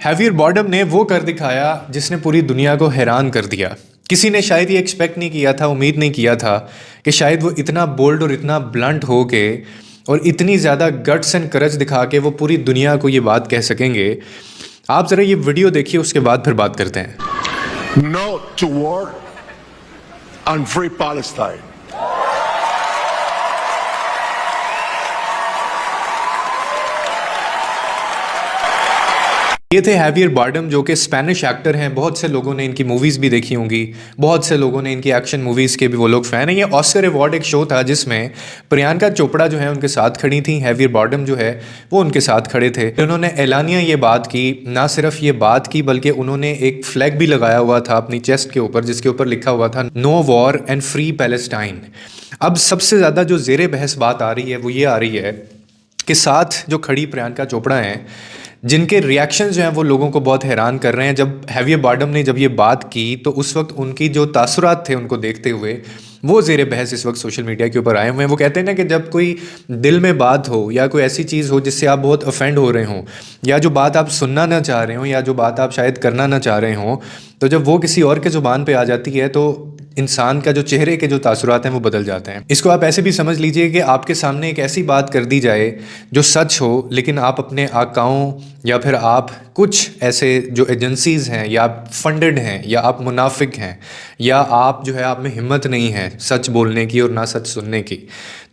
ہیویر بارڈم نے وہ کر دکھایا جس نے پوری دنیا کو حیران کر دیا. کسی نے شاید یہ ایکسپیکٹ نہیں کیا تھا, امید نہیں کیا تھا کہ شاید وہ اتنا بولڈ اور اتنا بلنٹ ہو کے اور اتنی زیادہ گٹس اینڈ کرج دکھا کے وہ پوری دنیا کو یہ بات کہہ سکیں گے. آپ ذرا یہ ویڈیو دیکھیے, اس کے بعد پھر بات کرتے ہیں. No to war and free Palestine. یہ تھے ہیویر بارڈم, جو کہ اسپینش ایکٹر ہیں. بہت سے لوگوں نے ان کی موویز بھی دیکھی ہوں گی, بہت سے لوگوں نے ان کی ایکشن موویز کے بھی وہ لوگ فین ہیں. یہ آسکر ایوارڈ ایک شو تھا جس میں پریانکا چوپڑا جو ہے ان کے ساتھ کھڑی تھیں, ہیویر بارڈم جو ہے وہ ان کے ساتھ کھڑے تھے. انہوں نے اعلانیہ یہ بات کی, نہ صرف یہ بات کی بلکہ انہوں نے ایک فلیگ بھی لگایا ہوا تھا اپنی چیسٹ کے اوپر, جس کے اوپر لکھا ہوا تھا نو وار اینڈ فری پیلسٹائن. اب سب سے زیادہ جو زیر بحث بات آ رہی ہے وہ یہ آ رہی ہے کہ ساتھ جو کھڑی پریانکا چوپڑا ہیں, جن کے ریاکشنز جو ہیں وہ لوگوں کو بہت حیران کر رہے ہیں. جب ہیویر بارڈم نے جب یہ بات کی تو اس وقت ان کی جو تاثرات تھے ان کو دیکھتے ہوئے وہ زیر بحث اس وقت سوشل میڈیا کے اوپر آئے ہوئے ہیں. وہ کہتے ہیں نا کہ جب کوئی دل میں بات ہو یا کوئی ایسی چیز ہو جس سے آپ بہت افینڈ ہو رہے ہوں, یا جو بات آپ سننا نہ چاہ رہے ہوں, یا جو بات آپ شاید کرنا نہ چاہ رہے ہوں, تو جب وہ کسی اور کے زبان پہ آ جاتی ہے تو انسان کا جو چہرے کے جو تاثرات ہیں وہ بدل جاتے ہیں. اس کو آپ ایسے بھی سمجھ لیجئے کہ آپ کے سامنے ایک ایسی بات کر دی جائے جو سچ ہو, لیکن آپ اپنے آقاؤں یا پھر آپ کچھ ایسے جو ایجنسیز ہیں, یا آپ فنڈڈ ہیں, یا آپ منافق ہیں, یا آپ جو ہے آپ میں ہمت نہیں ہے سچ بولنے کی اور نہ سچ سننے کی,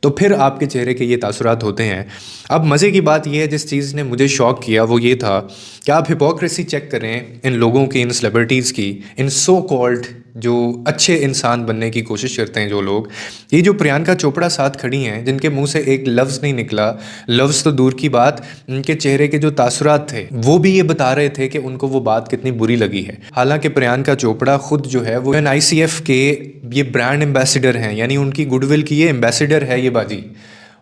تو پھر آپ کے چہرے کے یہ تاثرات ہوتے ہیں. اب مزے کی بات یہ ہے, جس چیز نے مجھے شوق کیا وہ یہ تھا کہ آپ ہپوکریسی چیک کریں ان لوگوں کی, ان سیلیبریٹیز کی, ان سو کالڈ جو اچھے انسان بننے کی کوشش کرتے ہیں جو لوگ. یہ جو پریانکا چوپڑا ساتھ کھڑی ہیں, جن کے منہ سے ایک لفظ نہیں نکلا, لفظ تو دور کی بات, ان کے چہرے کے جو تاثرات تھے وہ بھی یہ بتا رہے تھے کہ ان کو وہ بات کتنی بری لگی ہے. حالانکہ پریانکا چوپڑا خود جو ہے وہ ICF کے یہ برانڈ ایمبیسیڈر ہیں, یعنی ان کی گڈ ول کی یہ ایمبیسیڈر ہے یہ باجی.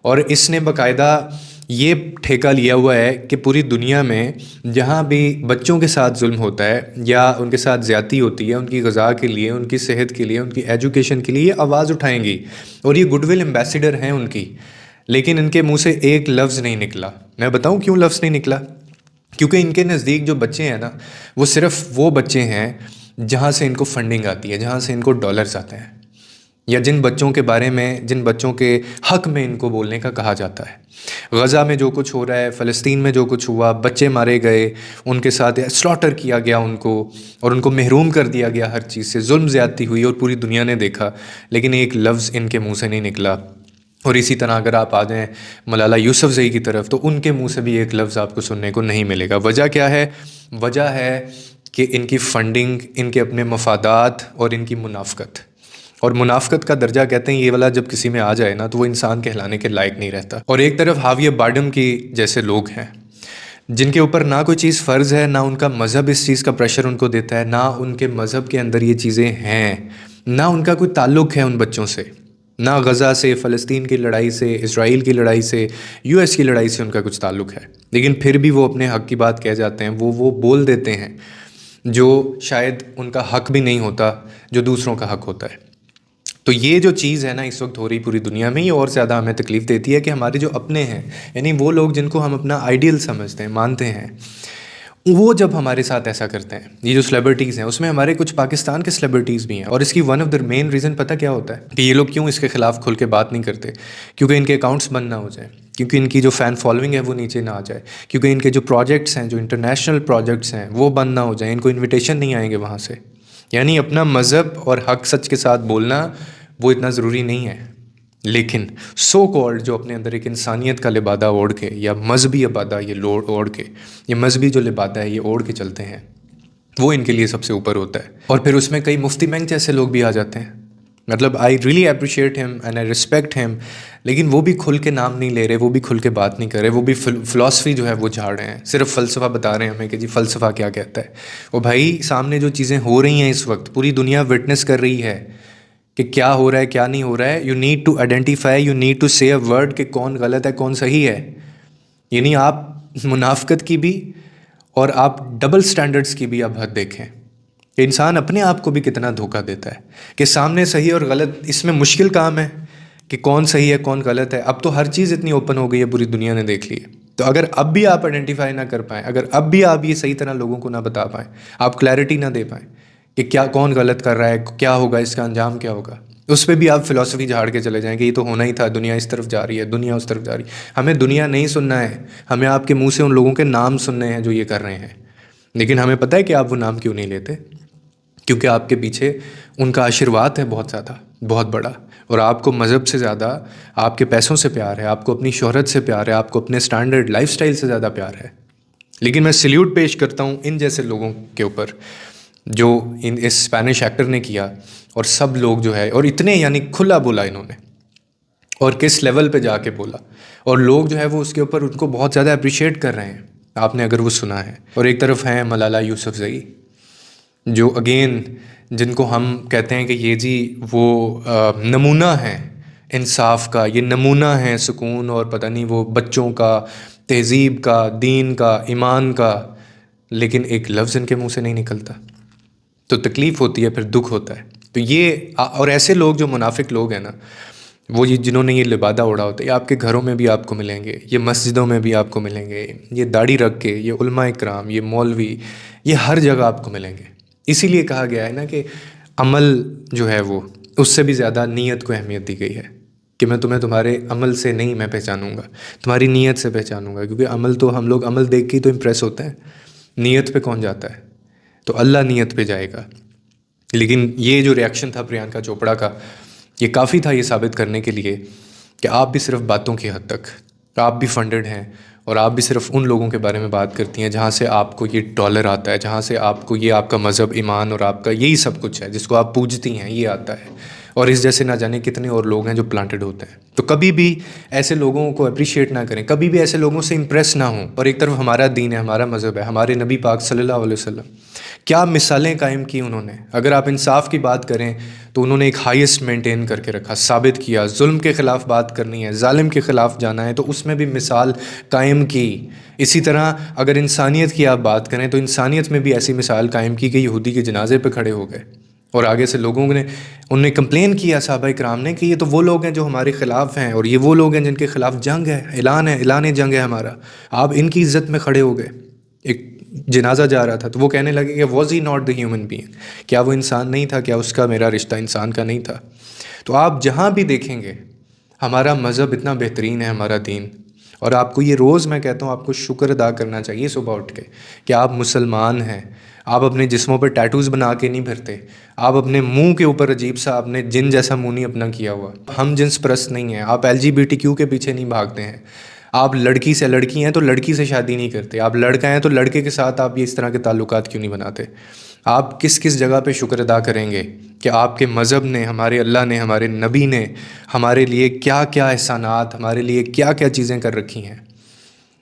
اور اس نے باقاعدہ یہ ٹھیکہ لیا ہوا ہے کہ پوری دنیا میں جہاں بھی بچوں کے ساتھ ظلم ہوتا ہے یا ان کے ساتھ زیادتی ہوتی ہے, ان کی غذا کے لیے, ان کی صحت کے لیے, ان کی ایجوکیشن کے لیے یہ آواز اٹھائیں گی. اور یہ گڈ ول ایمبیسیڈر ہیں ان کی, لیکن ان کے منہ سے ایک لفظ نہیں نکلا. میں بتاؤں کیوں لفظ نہیں نکلا؟ کیونکہ ان کے نزدیک جو بچے ہیں نا, وہ صرف وہ بچے ہیں جہاں سے ان کو فنڈنگ آتی ہے, جہاں سے ان کو ڈالرز آتے ہیں, یا جن بچوں کے بارے میں, جن بچوں کے حق میں ان کو بولنے کا کہا جاتا ہے. غزہ میں جو کچھ ہو رہا ہے, فلسطین میں جو کچھ ہوا, بچے مارے گئے, ان کے ساتھ سلاٹر کیا گیا ان کو, اور ان کو محروم کر دیا گیا ہر چیز سے, ظلم زیادتی ہوئی اور پوری دنیا نے دیکھا, لیکن ایک لفظ ان کے منہ سے نہیں نکلا. اور اسی طرح اگر آپ آ جائیں ملالہ یوسفزئی کی طرف, تو ان کے منہ سے بھی ایک لفظ آپ کو سننے کو نہیں ملے گا. وجہ کیا ہے؟ وجہ ہے کہ ان کی فنڈنگ, ان کے اپنے مفادات اور ان کی منافقت. اور منافقت کا درجہ کہتے ہیں یہ والا جب کسی میں آ جائے نا تو وہ انسان کہلانے کے لائق نہیں رہتا. اور ایک طرف ہیویر بارڈم کی جیسے لوگ ہیں جن کے اوپر نہ کوئی چیز فرض ہے, نہ ان کا مذہب اس چیز کا پریشر ان کو دیتا ہے, نہ ان کے مذہب کے اندر یہ چیزیں ہیں, نہ ان کا کوئی تعلق ہے ان بچوں سے, نہ غزہ سے, فلسطین کی لڑائی سے, اسرائیل کی لڑائی سے, US کی لڑائی سے ان کا کچھ تعلق ہے, لیکن پھر بھی وہ اپنے حق کی بات کہہ جاتے ہیں. وہ بول دیتے ہیں جو شاید ان کا حق بھی نہیں ہوتا, جو دوسروں کا حق ہوتا ہے. تو یہ جو چیز ہے نا اس وقت ہو رہی پوری دنیا میں, یہ اور زیادہ ہمیں تکلیف دیتی ہے کہ ہمارے جو اپنے ہیں, یعنی وہ لوگ جن کو ہم اپنا آئیڈیل سمجھتے ہیں, مانتے ہیں, وہ جب ہمارے ساتھ ایسا کرتے ہیں. یہ جو سیلیبریٹیز ہیں اس میں ہمارے کچھ پاکستان کے سیلیبریٹیز بھی ہیں, اور اس کی one of the main reason پتہ کیا ہوتا ہے کہ یہ لوگ کیوں اس کے خلاف کھل کے بات نہیں کرتے؟ کیونکہ ان کے اکاؤنٹس بند نہ ہو جائیں, کیونکہ ان کی جو فین فالوئنگ ہے وہ نیچے نہ آ جائے, کیونکہ ان کے جو پروجیکٹس ہیں, جو انٹرنیشنل پروجیکٹس ہیں, وہ بند نہ ہو جائیں, ان کو انویٹیشن نہیں آئیں گے وہاں سے. یعنی اپنا مذہب اور حق سچ کے ساتھ بولنا وہ اتنا ضروری نہیں ہے, لیکن سو کالڈ جو اپنے اندر ایک انسانیت کا لبادہ اوڑھ کے, یا مذہبی لبادہ یہ اوڑھ کے, یہ مذہبی جو لبادہ ہے یہ اوڑھ کے چلتے ہیں, وہ ان کے لیے سب سے اوپر ہوتا ہے. اور پھر اس میں کئی مفتی مینگ جیسے لوگ بھی آ جاتے ہیں. مطلب I really appreciate him and I respect ham, لیکن وہ بھی کھل کے نام نہیں لے رہے, وہ بھی کھل کے بات نہیں کر رہے, وہ بھی فلاسفی جو ہے وہ جھاڑ رہے ہیں, صرف فلسفہ بتا رہے ہیں ہمیں کہ جی فلسفہ کیا کہتا ہے. وہ بھائی سامنے جو چیزیں ہو رہی ہیں اس وقت پوری دنیا وٹنس کر رہی ہے کہ کیا ہو رہا ہے کیا نہیں ہو رہا ہے. You need to identify, you need to say a word کہ کون غلط ہے کون صحیح ہے. یعنی آپ منافقت کی بھی اور آپ ڈبل سٹینڈرڈز کی بھی آپ حد دیکھیں کہ انسان اپنے آپ کو بھی کتنا دھوکہ دیتا ہے کہ سامنے صحیح اور غلط, اس میں مشکل کام ہے کہ کون صحیح ہے کون غلط ہے. اب تو ہر چیز اتنی اوپن ہو گئی ہے, پوری دنیا نے دیکھ لی ہے. تو اگر اب بھی آپ آئیڈینٹیفائی نہ کر پائیں، اگر اب بھی آپ یہ صحیح طرح لوگوں کو نہ بتا پائیں، آپ کلیئرٹی نہ دے پائیں کہ کیا کون غلط کر رہا ہے، کیا ہوگا، اس کا انجام کیا ہوگا، اس پہ بھی آپ فلسفی جھاڑ کے چلے جائیں کہ یہ تو ہونا ہی تھا، دنیا اس طرف جا رہی ہے، دنیا اس طرف جا رہی ہے. ہمیں دنیا نہیں سننا ہے، ہمیں آپ کے منہ سے ان لوگوں کے نام سننے ہیں جو یہ کر رہے ہیں. لیکن ہمیں پتہ ہے کہ آپ وہ نام کیوں نہیں لیتے، کیونکہ آپ کے پیچھے ان کا آشرواد ہے بہت زیادہ، بہت بڑا، اور آپ کو مذہب سے زیادہ آپ کے پیسوں سے پیار ہے، آپ کو اپنی شہرت سے پیار ہے، آپ کو اپنے سٹینڈرڈ لائف سٹائل سے زیادہ پیار ہے. لیکن میں سلیوٹ پیش کرتا ہوں ان جیسے لوگوں کے اوپر جو اس اسپینش ایکٹر نے کیا، اور سب لوگ جو ہے، اور اتنے یعنی کھلا بولا انہوں نے، اور کس لیول پہ جا کے بولا، اور لوگ جو ہے وہ اس کے اوپر ان کو بہت زیادہ اپریشیٹ کر رہے ہیں، آپ نے اگر وہ سنا ہے. اور ایک طرف ہیں ملالہ یوسفزئی، جو اگین جن کو ہم کہتے ہیں کہ یہ جی وہ نمونہ ہیں انصاف کا، یہ نمونہ ہیں سکون اور پتہ نہیں وہ بچوں کا، تہذیب کا، دین کا، ایمان کا، لیکن ایک لفظ ان کے منہ سے نہیں نکلتا. تو تکلیف ہوتی ہے، پھر دکھ ہوتا ہے. تو یہ اور ایسے لوگ جو منافق لوگ ہیں نا، وہ یہ جنہوں نے یہ لبادہ اوڑھا ہوتا ہے، یہ آپ کے گھروں میں بھی آپ کو ملیں گے، یہ مسجدوں میں بھی آپ کو ملیں گے، یہ داڑھی رکھ کے، یہ علماء اکرام، یہ مولوی، یہ ہر جگہ آپ کو ملیں گے. اسی لیے کہا گیا ہے نا کہ عمل جو ہے وہ اس سے بھی زیادہ نیت کو اہمیت دی گئی ہے، کہ میں تمہیں تمہارے عمل سے نہیں میں پہچانوں گا، تمہاری نیت سے پہچانوں گا. کیونکہ عمل تو ہم لوگ عمل دیکھ کے ہی تو امپریس ہوتے ہیں، نیت پہ کون جاتا ہے؟ تو اللہ نیت پہ جائے گا. لیکن یہ جو ریاکشن تھا پریانکا چوپڑا کا، یہ کافی تھا یہ ثابت کرنے کے لیے کہ آپ بھی صرف باتوں کی حد تک، آپ بھی فنڈڈ ہیں، اور آپ بھی صرف ان لوگوں کے بارے میں بات کرتی ہیں جہاں سے آپ کو یہ ڈالر آتا ہے، جہاں سے آپ کو یہ آپ کا مذہب، ایمان اور آپ کا یہی سب کچھ ہے جس کو آپ پوجتی ہیں، یہ آتا ہے. اور اس جیسے نہ جانے کتنے اور لوگ ہیں جو پلانٹڈ ہوتے ہیں. تو کبھی بھی ایسے لوگوں کو اپریشیٹ نہ کریں، کبھی بھی ایسے لوگوں سے امپریس نہ ہوں. اور ایک طرف ہمارا دین ہے، ہمارا مذہب ہے، ہمارے نبی پاک صلی اللہ علیہ وسلم، کیا مثالیں قائم کی انہوں نے. اگر آپ انصاف کی بات کریں تو انہوں نے ایک ہائیسٹ مینٹین کر کے رکھا، ثابت کیا. ظلم کے خلاف بات کرنی ہے، ظالم کے خلاف جانا ہے تو اس میں بھی مثال قائم کی. اسی طرح اگر انسانیت کی آپ بات کریں تو انسانیت میں بھی ایسی مثال قائم کی کہ یہودی کے جنازے پہ کھڑے ہو گئے، اور آگے سے لوگوں نے ان نے کمپلین کیا صحابہ کرام نے کہ یہ تو وہ لوگ ہیں جو ہمارے خلاف ہیں، اور یہ وہ لوگ ہیں جن کے خلاف جنگ ہے، اعلان جنگ ہے ہمارا، آپ ان کی عزت میں کھڑے ہو گئے. ایک جنازہ جا رہا تھا تو وہ کہنے لگے کہ was he not the human being, کیا وہ انسان نہیں تھا، کیا اس کا میرا رشتہ انسان کا نہیں تھا. تو آپ جہاں بھی دیکھیں گے ہمارا مذہب اتنا بہترین ہے، ہمارا دین. اور آپ کو یہ روز میں کہتا ہوں آپ کو شکر ادا کرنا چاہیے صبح اٹھ کے کہ آپ مسلمان ہیں. آپ اپنے جسموں پہ ٹیٹوز بنا کے نہیں پھرتے، آپ اپنے منہ کے اوپر عجیب سا آپ نے جن جیسا منہ نہیں اپنا کیا ہوا. ہم جنس پرست نہیں ہیں، آپ LGBTQ کے پیچھے نہیں بھاگتے ہیں. آپ لڑکی سے لڑکی ہیں تو لڑکی سے شادی نہیں کرتے، آپ لڑکا ہیں تو لڑکے کے ساتھ آپ یہ اس طرح کے تعلقات کیوں نہیں بناتے. آپ کس کس جگہ پہ شکر ادا کریں گے کہ آپ کے مذہب نے، ہمارے اللہ نے، ہمارے نبی نے ہمارے لیے کیا کیا احسانات، ہمارے لیے کیا کیا چیزیں کر رکھی ہیں.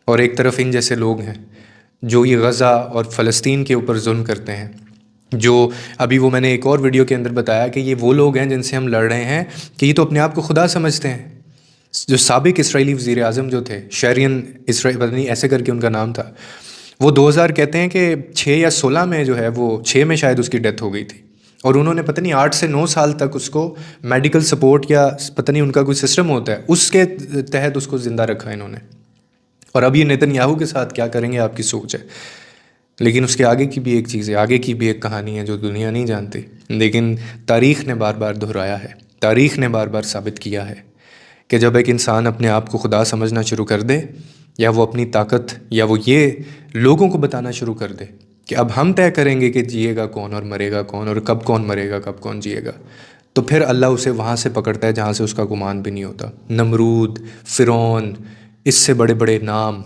اور ایک طرف ان جیسے لوگ ہیں جو یہ غزہ اور فلسطین کے اوپر ظلم کرتے ہیں، جو ابھی وہ میں نے ایک اور ویڈیو کے اندر بتایا کہ یہ وہ لوگ ہیں جن سے ہم لڑ رہے ہیں کہ یہ تو اپنے آپ کو خدا سمجھتے ہیں. جو سابق اسرائیلی وزیر اعظم جو تھے، شیرین اسرائیل، پتہ نہیں ایسے کر کے ان کا نام تھا، وہ 2000 کہتے ہیں کہ 6 یا 16 میں جو ہے وہ 6 میں شاید اس کی ڈیتھ ہو گئی تھی، اور انہوں نے پتہ نہیں 8 سے 9 سال تک اس کو میڈیکل سپورٹ یا پتہ نہیں ان کا کوئی سسٹم ہوتا ہے اس کے تحت اس کو زندہ رکھا انہوں نے. اور اب یہ نیتن یاہو کے ساتھ کیا کریں گے آپ کی سوچ ہے. لیکن اس کے آگے کی بھی ایک چیز ہے، آگے کی بھی ایک کہانی ہے جو دنیا نہیں جانتی، لیکن تاریخ نے بار بار دہرایا ہے، تاریخ نے بار بار ثابت کیا ہے کہ جب ایک انسان اپنے آپ کو خدا سمجھنا شروع کر دے، یا وہ اپنی طاقت، یا وہ یہ لوگوں کو بتانا شروع کر دے کہ اب ہم طے کریں گے کہ جیے گا کون اور مرے گا کون، اور کب کون مرے گا کب کون جیے گا، تو پھر اللہ اسے وہاں سے پکڑتا ہے جہاں سے اس کا گمان بھی نہیں ہوتا. نمرود، فرعون، اس سے بڑے بڑے نام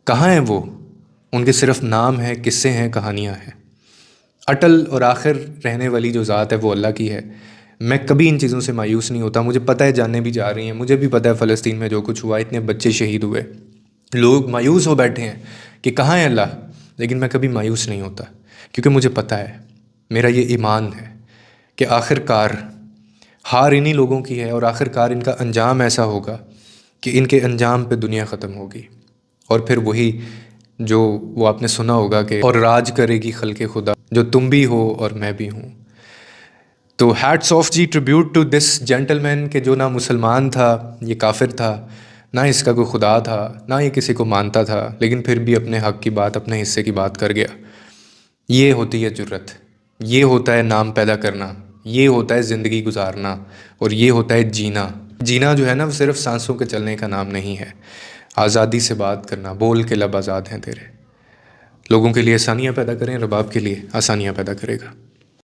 کہاں ہیں وہ؟ ان کے صرف نام ہیں، قصے ہیں، کہانیاں ہیں. اٹل اور آخر رہنے والی جو ذات ہے وہ اللہ کی ہے. میں کبھی ان چیزوں سے مایوس نہیں ہوتا. مجھے پتہ ہے جانیں بھی جا رہی ہیں، مجھے بھی پتہ ہے فلسطین میں جو کچھ ہوا، اتنے بچے شہید ہوئے، لوگ مایوس ہو بیٹھے ہیں کہ کہاں ہے اللہ. لیکن میں کبھی مایوس نہیں ہوتا، کیونکہ مجھے پتہ ہے، میرا یہ ایمان ہے کہ آخر کار ہار انہی لوگوں کی ہے، اور آخر کار ان کا انجام ایسا ہوگا کہ ان کے انجام پہ دنیا ختم ہوگی. اور پھر وہی جو وہ آپ نے سنا ہوگا کہ اور راج کرے گی خلق خدا، جو تم بھی ہو اور میں بھی ہوں. تو ہیٹس آف جی، tribute to this gentleman کہ جو نہ مسلمان تھا، یہ کافر تھا، نہ اس کا کوئی خدا تھا، نہ یہ کسی کو مانتا تھا، لیکن پھر بھی اپنے حق کی بات، اپنے حصے کی بات کر گیا۔ یہ ہوتی ہے جرت، یہ ہوتا ہے نام پیدا کرنا، یہ ہوتا ہے زندگی گزارنا، اور یہ ہوتا ہے جینا۔ جینا جو ہے نا وہ صرف سانسوں کے چلنے کا نام نہیں ہے، آزادی سے بات کرنا، بول کے لب آزاد ہیں تیرے۔ لوگوں کے لیے آسانیاں پیدا کریں، رب آپ کے لیے آسانیاں پیدا کرے گا۔